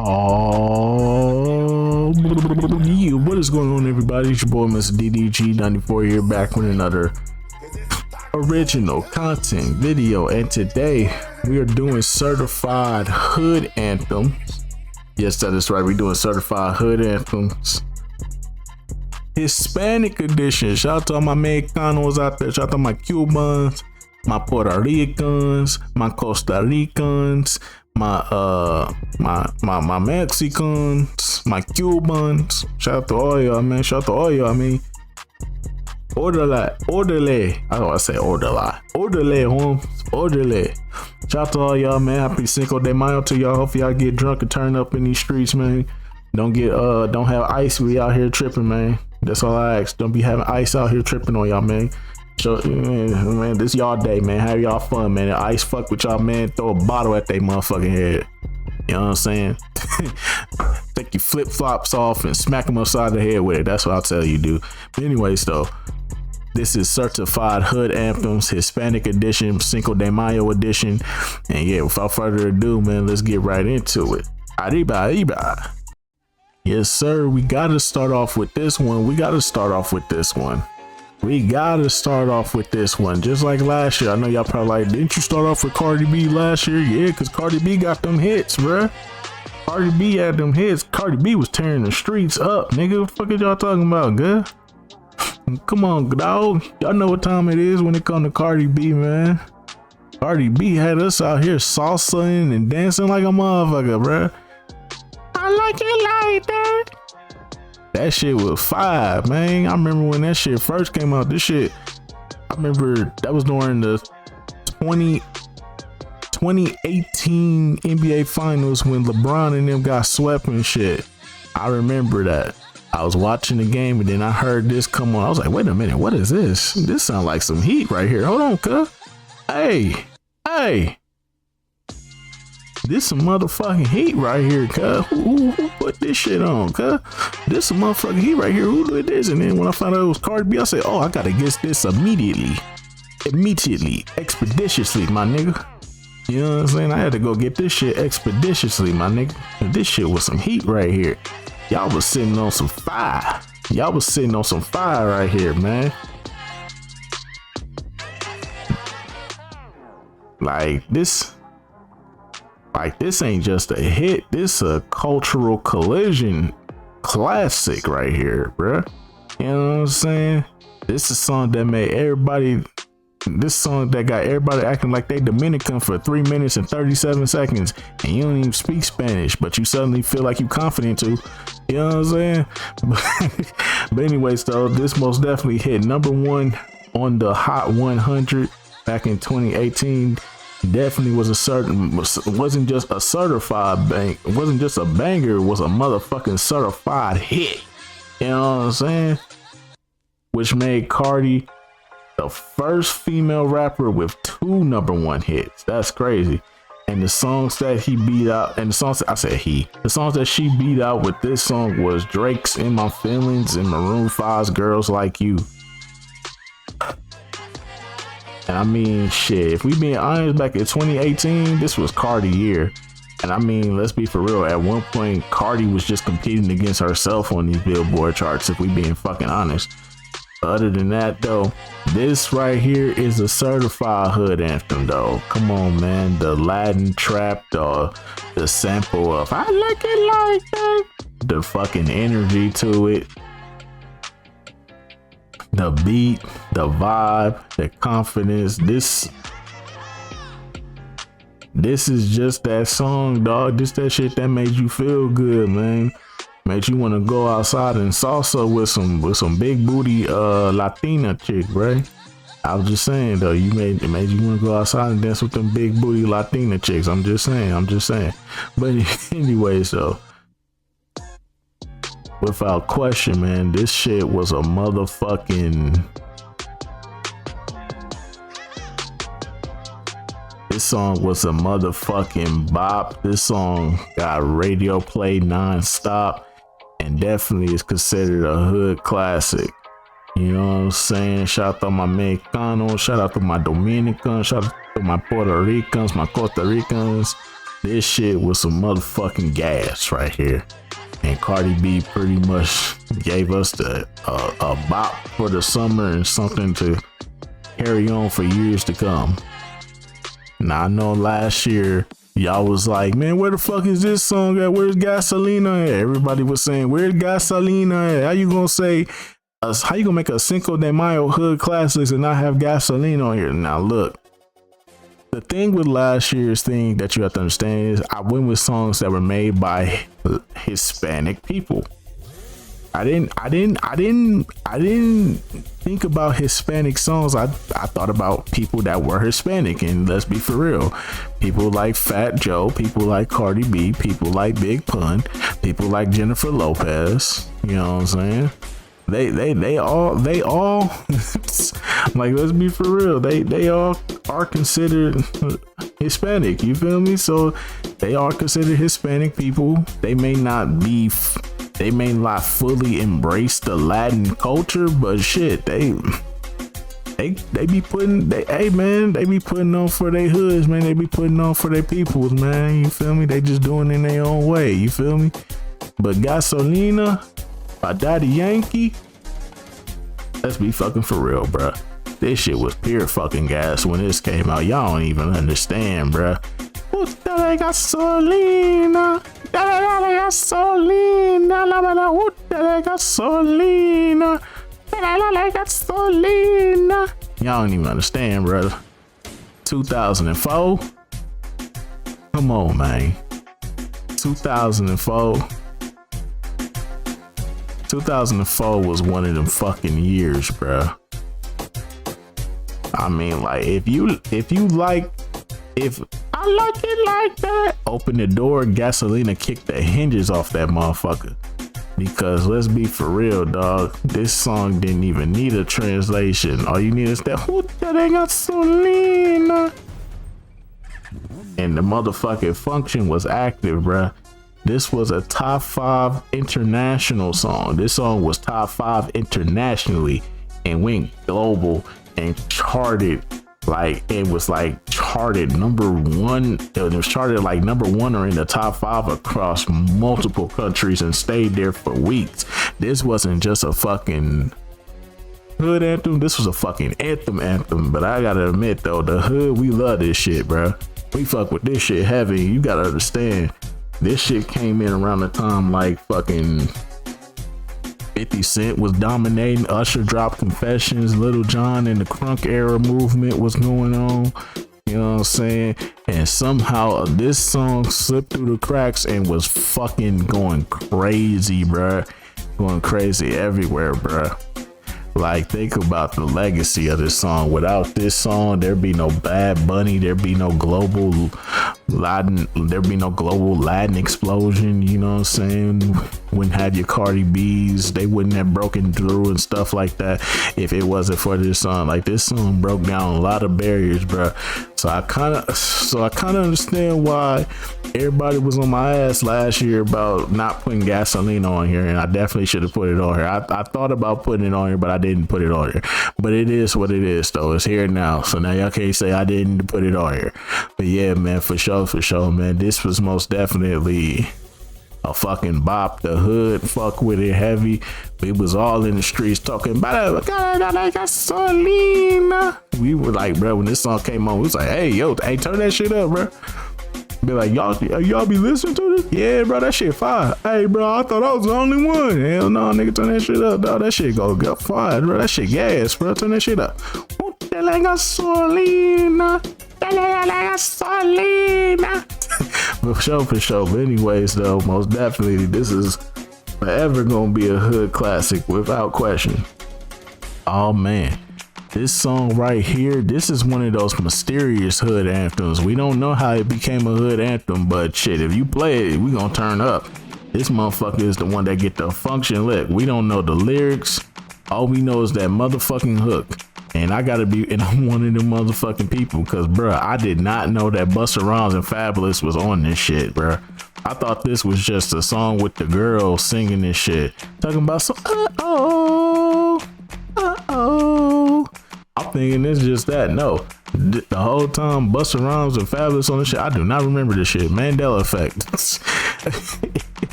Oh, yeah, what is going on, everybody? It's your boy, Mr. DDG94 here, back with another original content video. And today we are doing certified hood anthems. Yes, that is right. We're doing certified hood anthems. Hispanic edition. Shout out to all my Mexicanos out there. Shout out to my Cubans, my Puerto Ricans, my Costa Ricans, my Mexicans, my Cubans. Shout out to all y'all, man. Shout out to all y'all, I mean. Orderly. I don't want to say orderly, home. Orderly. Shout out to all y'all, man. Happy Cinco de Mayo to y'all. Hope y'all get drunk and turn up in these streets, man. Don't have ice. We out here tripping, man. That's all I ask. Don't be having ice out here tripping on y'all, man. So, man, this y'all day, man. Have y'all fun, man. Ice fuck with y'all, man. Throw a bottle at they motherfucking head. You know what I'm saying? Take your flip flops off and smack them upside the head with it. That's what I'll tell you, dude. But anyways, though, this is certified hood anthems, Hispanic edition, Cinco de Mayo edition. And yeah, without further ado, man, let's get right into it. Arriba. Yes, sir. We got to start off with this one. Just like last year. I know y'all probably like, didn't you start off with Cardi B last year? Yeah, because Cardi B got them hits, bruh. Cardi B had them hits. Cardi B was tearing the streets up, nigga. What the fuck is y'all talking about, good? Come on, dog. Y'all know what time it is when it comes to Cardi B, man. Cardi B had us out here salsaing and dancing like a motherfucker, bruh. I like it like that. That shit was fire, man. I remember when that shit first came out. This shit, I remember that was during the 2018 NBA Finals when LeBron and them got swept and shit. I remember that. I was watching the game and then I heard this come on. I was like, wait a minute, what is this? This sounds like some heat right here. Hold on, cuz. Hey. This some motherfucking heat right here, cuz. Who put this shit on, cuz? This some motherfucking heat right here. Who did this? And then when I found out it was Cardi B, I said, oh, I gotta get this immediately, expeditiously, my nigga. You know what I'm saying? I had to go get this shit expeditiously, my nigga. And this shit was some heat right here. Y'all was sitting on some fire. Right here, man. This ain't just a hit. This a cultural collision classic right here, bruh. You know what I'm saying? This is a song that made everybody. This song that got everybody acting like they Dominican for 3 minutes and 37 seconds, and you don't even speak Spanish, but you suddenly feel like you confident to. You know what I'm saying? But anyways, though, this most definitely hit #1 on the Hot 100 back in 2018. Definitely wasn't just a certified bang. It wasn't just a banger. It was a motherfucking certified hit. You know what I'm saying? Which made Cardi the first female rapper with 2 #1 hits. That's crazy. And the songs that he beat out, and the songs that she beat out with this song was Drake's "In My Feelings" and Maroon 5's "Girls Like You." And I mean, shit, if we being honest, back in 2018, this was Cardi year. And I mean, let's be for real. At one point, Cardi was just competing against herself on these Billboard charts, if we being fucking honest. Other than that, though, this right here is a certified hood anthem, though. Come on, man. The Latin trap, the sample of "I like it like that," the fucking energy to it, the beat, the vibe, the confidence. This is just that song, dog. This that shit that made you feel good, man. Made you want to go outside and salsa with some big booty Latina chick, right? I was just saying, though, it made you want to go outside and dance with them big booty Latina chicks. I'm just saying. But anyways, though, without question, man, this shit was a motherfucking. This song was a motherfucking bop. This song got radio play non-stop and definitely is considered a hood classic. You know what I'm saying? Shout out to my Mexicanos, shout out to my Dominicans, shout out to my Puerto Ricans, my Costa Ricans. This shit was some motherfucking gas right here. And Cardi B pretty much gave us a bop for the summer and something to carry on for years to come. Now I know last year y'all was like, man, where the fuck is this song at? Where's Gasolina at? Everybody was saying, where's Gasolina at? How you gonna say, how you gonna make a Cinco de Mayo hood classics and not have Gasolina on here? Now look, the thing with last year's thing that you have to understand is I went with songs that were made by Hispanic people. I didn't think about Hispanic songs. I thought about people that were Hispanic, and let's be for real. People like Fat Joe, people like Cardi B, people like Big Pun, people like Jennifer Lopez. You know what I'm saying? They all like, let's be for real. They all are considered Hispanic. You feel me? So they are considered Hispanic people. They may not fully embrace the Latin culture, but shit, they be putting, they be putting on for their hoods, man. They be putting on for their peoples, man. You feel me? They just doing it in their own way. You feel me? But Gasolina by Daddy Yankee, let's be fucking for real, bruh. This shit was pure fucking gas when this came out. Y'all don't even understand, bruh. Dale gasolina, dale gasolina, dale gasolina, dale gasolina. Y'all don't even understand, brother. 2004. Come on, man. 2004 was one of them fucking years, bruh. I mean, like, if I like it like that, open the door, Gasolina kicked the hinges off that motherfucker. Because let's be for real, dog, this song didn't even need a translation. All you need is that HOOD ANTHEMS. And the motherfucking function was active, bruh. This was a top 5 international song. This song was top 5 internationally and went global and charted. Like, it was like charted number 1. It was charted like number 1 or in the top 5 across multiple countries and stayed there for weeks. This wasn't just a fucking hood anthem. This was a fucking anthem. But I gotta admit though, the hood, we love this shit, bro. We fuck with this shit heavy. You gotta understand, this shit came in around the time like fucking 50 Cent was dominating, Usher dropped Confessions, Little John and the Crunk era movement was going on. You know what I'm saying? And somehow this song slipped through the cracks and was fucking going crazy, bruh. Going crazy everywhere, bruh. Like, think about the legacy of this song. Without this song, there'd be no Bad Bunny, there'd be no global Latin explosion, you know what I'm saying? Wouldn't have your Cardi B's, they wouldn't have broken through and stuff like that if it wasn't for this song. Like, this song broke down a lot of barriers, bro. So I kind of understand why everybody was on my ass last year about not putting Gasolina on here, and I definitely should have put it on here. I thought about putting it on here, but I didn't put it on here. But it is what it is, though. It's here now, so now y'all can't say I didn't put it on here. But yeah, man, for sure, man, this was most definitely a fucking bop. The hood fuck with it heavy. We was all in the streets talking about Gasolina. We were like, bro, when this song came on, we was like, hey, turn that shit up, bro. Be like, y'all be listening to this? Yeah, bro, that shit fire. Hey, bro, I thought I was the only one. Hell no, nigga, turn that shit up, dog. That shit go fire, bro. That shit gas, bro. Turn that shit up. Gasolina. For sure. But anyways, though, most definitely, this is forever gonna be a hood classic without question. Oh man, this song right here, this is one of those mysterious hood anthems. We don't know how it became a hood anthem, but shit, if you play it, we gonna turn up. This motherfucker is the one that get the function lit. We don't know the lyrics. All we know is that motherfucking hook. And I'm one of them motherfucking people, cause bruh, I did not know that Busta Rhymes and Fabulous was on this shit, bruh. I thought this was just a song with the girl singing this shit, talking about some I'm thinking it's just that. No, the whole time Busta Rhymes and Fabulous on the shit. I do not remember this shit. Mandela effect.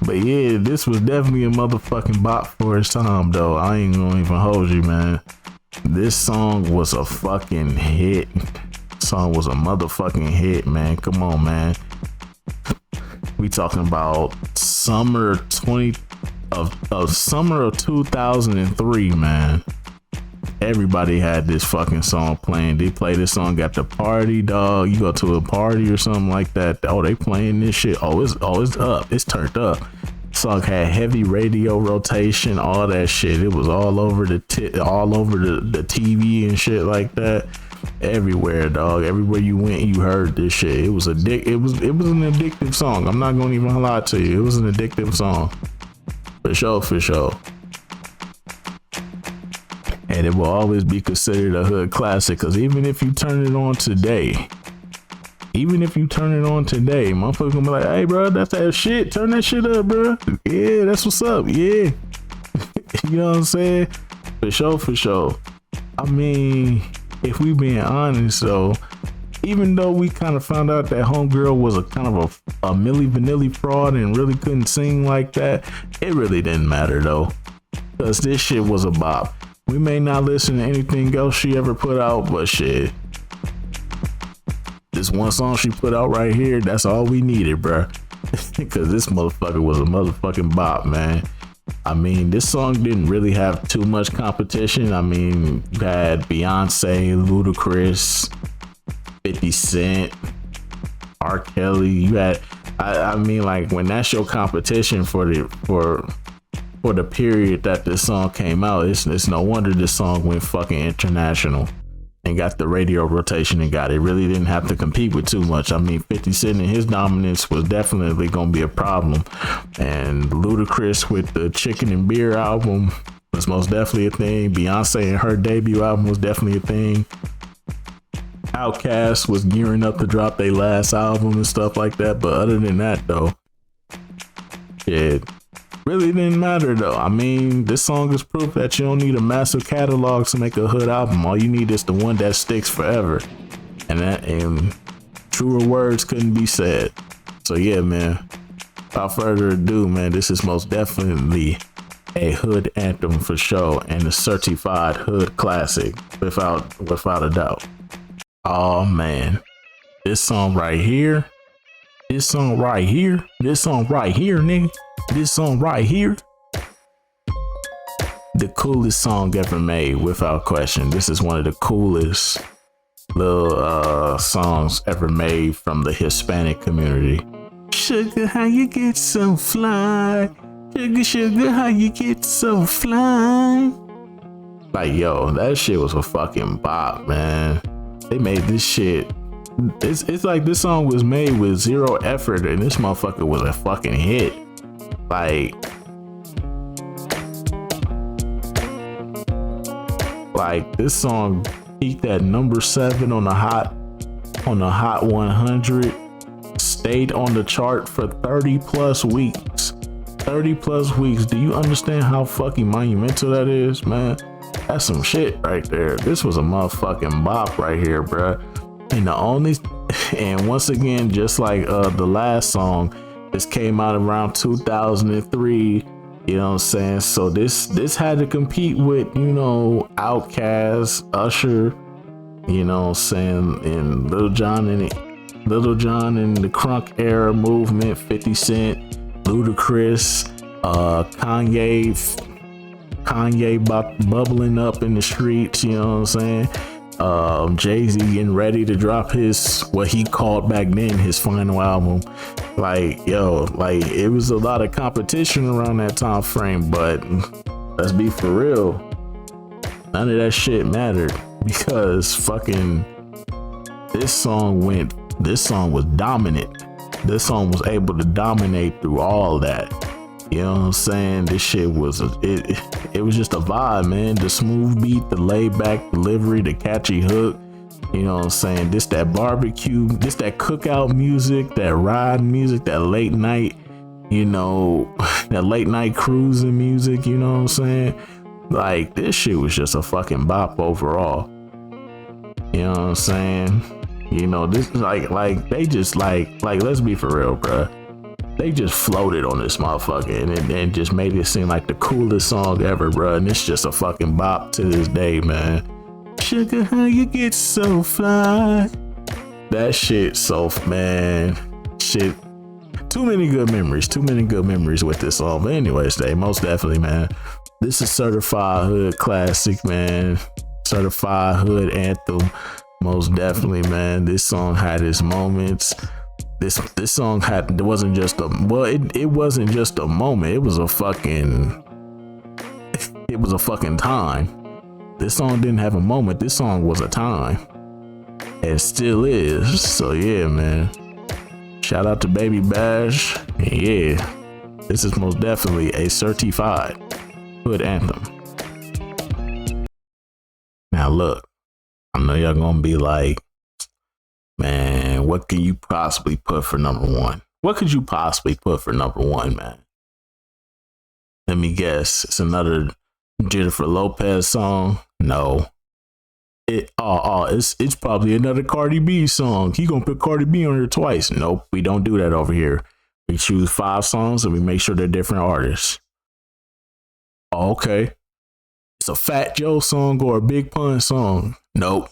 But yeah, this was definitely a motherfucking bop for its time, though. I ain't gonna even hold you, man. This song was a fucking hit. Song was a motherfucking hit, man. Come on, man. We talking about summer of 2003, man. Everybody had this fucking song playing. They play this song at the party, dog. You go to a party or something like that. Oh, they playing this shit. Oh, it's up. It's turned up. Song had heavy radio rotation, all that shit. It was all over the TV and shit like that. Everywhere, dog. Everywhere you went, you heard this shit. It was an addictive song. I'm not gonna even lie to you. It was an addictive song. For sure. And it will always be considered a hood classic, because even if you turn it on today, motherfuckers gonna be like, hey bro, that's that shit, turn that shit up, bro. Yeah, that's what's up. Yeah. You know what I'm saying? For sure. I mean, if we being honest though, even though we kind of found out that homegirl was a kind of a Milli Vanilli fraud and really couldn't sing like that, it really didn't matter though, because this shit was a bop. We may not listen to anything else she ever put out, but shit, this one song she put out right here, that's all we needed, bruh. Because this motherfucker was a motherfucking bop, man. I mean, this song didn't really have too much competition. I mean, you had Beyonce, Ludacris, 50 Cent, R. Kelly. You had, I mean, like, when that's your competition for the period that this song came out, it's no wonder this song went fucking international and got the radio rotation and got it. Really didn't have to compete with too much. I mean, 50 Cent and his dominance was definitely gonna be a problem, and Ludacris with the Chicken and Beer album was most definitely a thing. Beyonce and her debut album was definitely a thing. Outkast was gearing up to drop their last album and stuff like that, but other than that though, it really didn't matter though. I mean, this song is proof that you don't need a massive catalog to make a hood album. All you need is the one that sticks forever, and truer words couldn't be said. So yeah, man, without further ado, man, this is most definitely a hood anthem for sure, and a certified hood classic without a doubt. Oh man, this song right here, nigga, this song right here, the coolest song ever made, without question. This is one of the coolest little songs ever made from the Hispanic community. Sugar, how you get so fly? Sugar, how you get so fly? Like, yo, that shit was a fucking bop, man. They made this shit. It's like this song was made with zero effort, and this motherfucker was a fucking hit. Like this song peaked at number 7 on the Hot 100, stayed on the chart for 30 plus weeks. Do you understand how fucking monumental that is, man? That's some shit right there. This was a motherfucking bop right here, bruh. And once again, just like the last song, this came out around 2003. You know what I'm saying? So this had to compete with, you know, Outkast, Usher, you know what I'm saying, and Lil Jon and the Crunk era movement, 50 Cent, Ludacris, Kanye bubbling up in the streets, you know what I'm saying? Jay-Z getting ready to drop his, what he called back then, his final album. Like, yo, like it was a lot of competition around that time frame, but let's be for real, none of that shit mattered, because fucking this song was dominant. This song was able to dominate through all that. You know what I'm saying? This shit was it was just a vibe, man. The smooth beat, the laid back delivery, the catchy hook. You know what I'm saying? This that barbecue, this that cookout music, that ride music, that late night, you know, that late night cruising music, you know what I'm saying? Like, this shit was just a fucking bop overall. You know what I'm saying? You know, this is like they just like let's be for real, bruh. They just floated on this motherfucker and just made it seem like the coolest song ever, bruh. And it's just a fucking bop to this day, man. Sugar, how you get so fly? That shit, so man, shit. Too many good memories with this song. But anyways, they most definitely, man. This is certified hood classic, man. Certified hood anthem. Most definitely, man. This song had its moments. This song it wasn't just a moment. It was a fucking time. This song didn't have a moment. This song was a time. It still is. So yeah, man. Shout out to Baby Bash. And yeah, this is most definitely a certified hood anthem. Now look, I know y'all gonna be like, man, what can you possibly put for number one? What could you possibly put for number one, man? Let me guess. It's another Jennifer Lopez song? No. It's probably another Cardi B song. He gonna put Cardi B on here twice. Nope, we don't do that over here. We choose 5 songs and we make sure they're different artists. Okay. It's a Fat Joe song or a Big Pun song. Nope,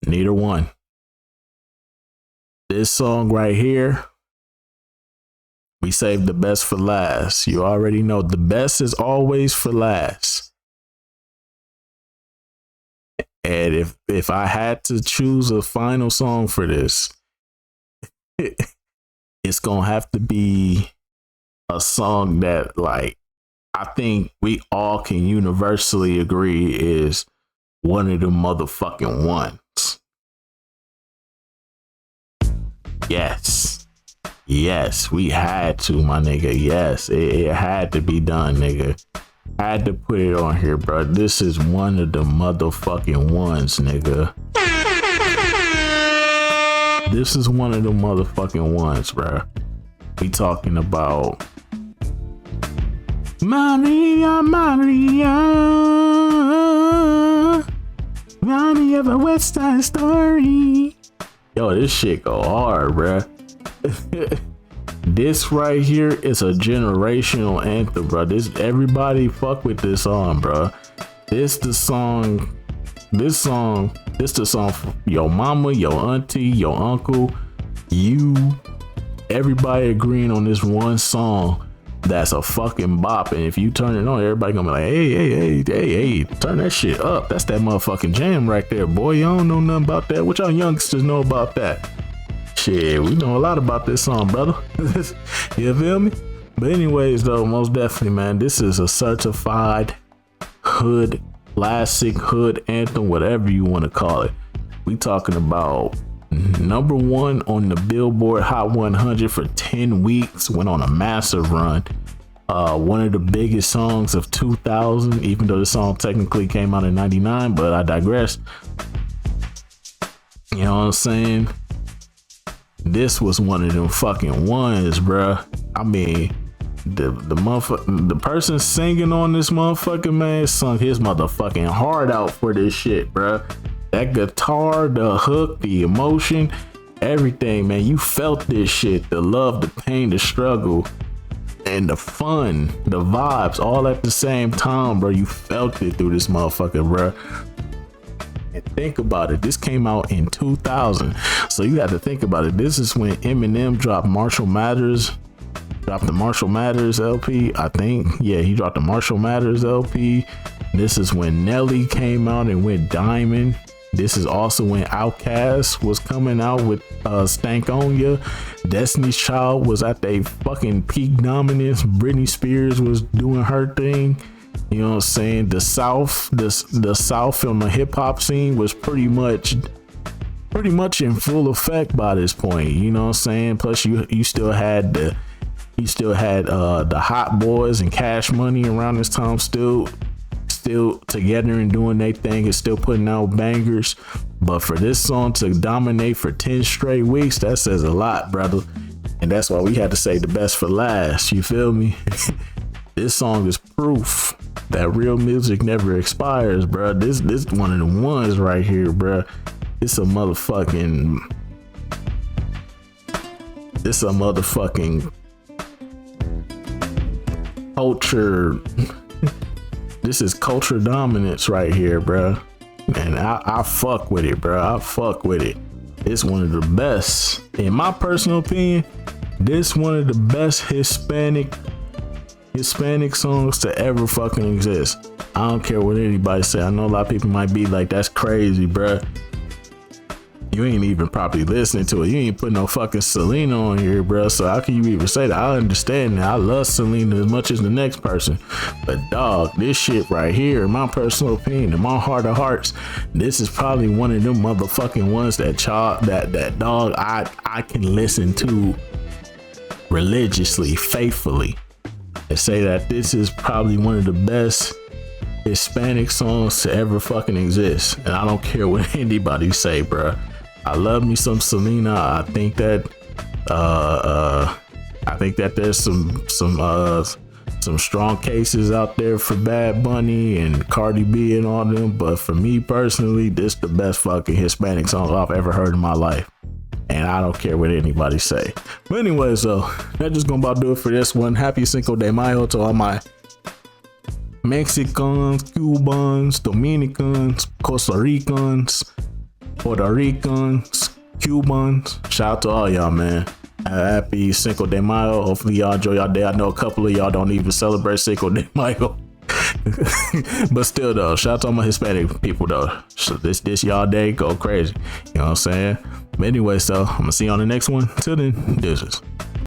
neither one. This song right here, we saved the best for last. You already know the best is always for last. And if I had to choose a final song for this, it's gonna have to be a song that, like, I think we all can universally agree is one of the motherfucking ones. Yes, we had to, my nigga. Yes, it had to be done, nigga. Had to put it on here, bro. This is one of the motherfucking ones, nigga. This is one of the motherfucking ones, bro. We talking about Maria, Maria of a West Side Story. Yo, this shit go hard, bro. This right here is a generational anthem, bro. This everybody fuck with this song, bro. This the song for your mama, your auntie, your uncle, you, everybody agreeing on this one song that's a fucking bop. And if you turn it on, everybody gonna be like, hey, turn that shit up. That's that motherfucking jam right there, boy. Y'all don't know nothing about that. What y'all youngsters know about that? Shit, we know a lot about this song, brother. You feel me? But anyways, though, most definitely, man, this is a certified hood classic, hood anthem, whatever you want to call it. We talking about number 1 on the Billboard Hot 100 for 10 weeks. Went on a massive run. One of the biggest songs of 2000, even though the song technically came out in 99, but I digress. You know what I'm saying? This was one of them fucking ones, bruh. I mean, the person singing on this motherfucking, man, sung his motherfucking heart out for this shit, bruh. That guitar, the hook, the emotion, everything, man. You felt this shit. The love, the pain, the struggle, and the fun, the vibes, all at the same time, bro. You felt it through this motherfucker, bro. And think about it. This came out in 2000. So you got to think about it. This is when Eminem dropped Marshall Mathers. Dropped the Marshall Mathers LP, I think. Yeah, he dropped the Marshall Mathers LP. This is when Nelly came out and went diamond. This is also when Outkast was coming out with Stank On Ya. Destiny's Child was at their fucking peak dominance. Britney Spears was doing her thing. You know what I'm saying? The South from the hip hop scene was pretty much in full effect by this point. You know what I'm saying? Plus you still had the Hot Boys and Cash Money around this time still together and doing their thing and still putting out bangers. But for this song to dominate for 10 straight weeks, that says a lot, brother. And that's why we had to say the best for last. You feel me? This song is proof that real music never expires, bro. This one of the ones right here, bro. It's a motherfucking culture. This is culture dominance right here, bro. And I fuck with it, bro. I fuck with it. It's one of the best, in my personal opinion. This one of the best Hispanic songs to ever fucking exist. I don't care what anybody say. I know a lot of people might be like, that's crazy, bro. You ain't even probably listening to it. You ain't putting no fucking Selena on here, bro. So how can you even say that? I understand that. I love Selena as much as the next person. But dog, this shit right here, in my personal opinion, in my heart of hearts, this is probably one of them motherfucking ones that dog I can listen to religiously, faithfully, and say that this is probably one of the best Hispanic songs to ever fucking exist. And I don't care what anybody say, bro. I love me some Selena. I think that there's some strong cases out there for Bad Bunny and Cardi B and all them, but for me personally, this the best fucking Hispanic song I've ever heard in my life. And I don't care what anybody say. But anyways, so that's just gonna about do it for this one. Happy Cinco de Mayo to all my Mexicans, Cubans, Dominicans, Costa Ricans, Puerto Ricans, Cubans. Shout out to all y'all, man. Happy Cinco de Mayo. Hopefully y'all enjoy y'all day. I know a couple of y'all don't even celebrate Cinco de Mayo. But still though, shout out to all my Hispanic people though. So this y'all day, go crazy. You know what I'm saying? But anyway, so I'm gonna see you on the next one. Till then, deuces.